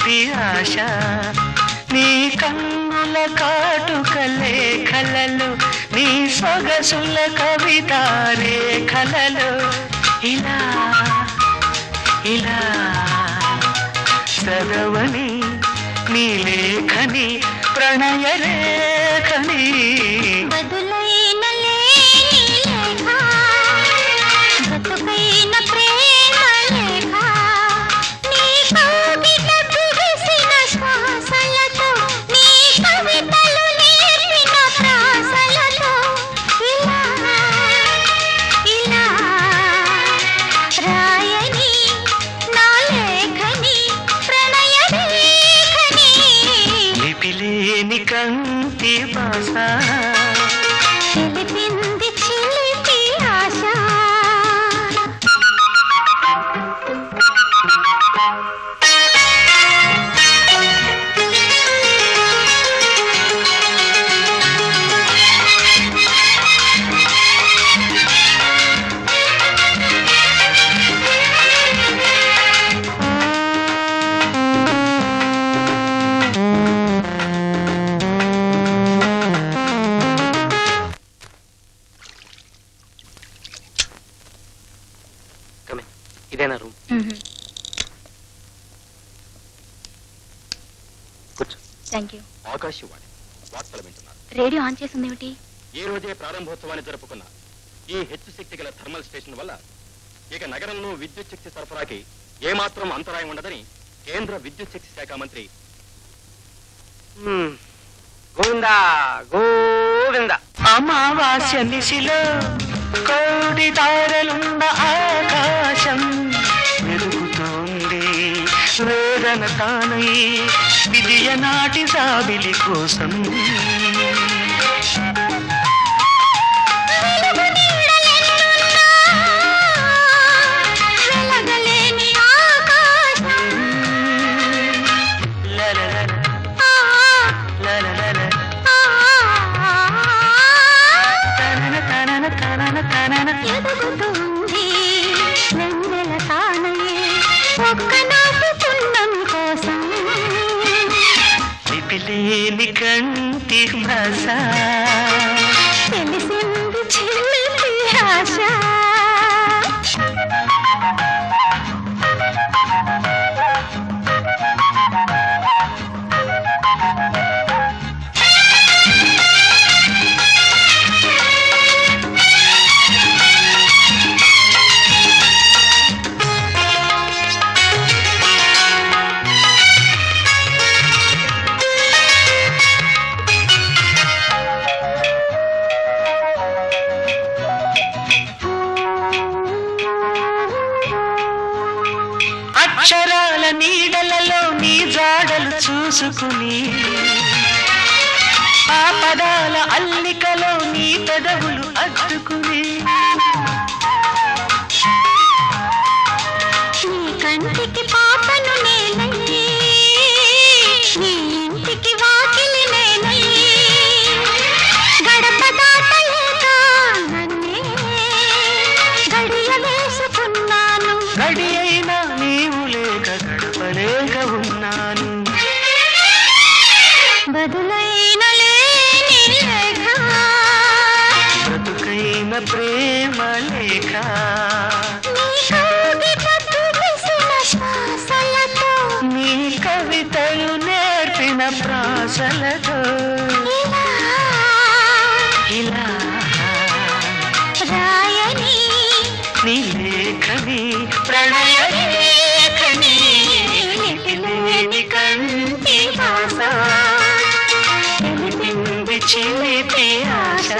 చిలిపి ఆశ నీ కన్నుల కాటుక లేఖలలో నీ సొగసుల కవిత రేఖలలో ఇలా ఇలా చదవని నీ లేఖని ప్రణయ రేఖని బదులైన లేని లేఖ బతుకైన ప్రేమ లేఖ నీ కవిత కురిసిన శ్వాసలతో నీ కవితలు నేర్పిన ప్రాసలతో ఇలా ఇలా రాయని నా లేఖని ప్రణయ రేఖని లిపిలేని కంటి భాష తెలిపింది చిలిపి ఆశ ఇదేనా రూమ్ కూర్చో థ్యాంక్ యూ ఆకాశవాణి వార్తలు వింటున్నారు. రేడియో ఆన్ చేసింది ఏమిటి? ఈ రోజే ప్రారంభోత్సవాన్ని జరుపుకున్న ఈ హెచ్చు శక్తి గల థర్మల్ స్టేషన్ వల్ల ఇక నగరంలో విద్యుత్ శక్తి సరఫరాకి ఏమాత్రం అంతరాయం ఉండదని కేంద్ర విద్యుత్ శక్తి శాఖ మంత్రి గోవిందా గోవింద అమావాస్య నిశిలో కోటి తారలున్న ఆకాశం వెలుగుతోంది వేదన తానై విజయ నాటి సాబిలి కోసం లిపిలేని కంటి భాష తెలిసింది చిలిపి ఆశ అక్షరాల నీడలలో నీ జాడలు చూసుకుని ఆ పదాల అల్లికలో నీ పెదవులు అద్దుకుని నీ కంటికి పాపను నేనై నీ ఇంటికి వాకిలి నేనై గడప దాటలేక నన్నే గడియ వేసుకున్నాను గడి అయినా నీవు లేక గడపలేక ఉన్నాను బదులైన లేని లేఖ బ్రతుకైన ప్రేమ లేఖ నీ కవిత కురిసిన శ్వాసలతో నీ కవితలు నేర్పిన ప్రాసలతో ఇలా రాయని నీ లేఖని ప్రణయ రేఖని లిపిలేని కంటి భాష తెలిపింది చిలిపి ఆశ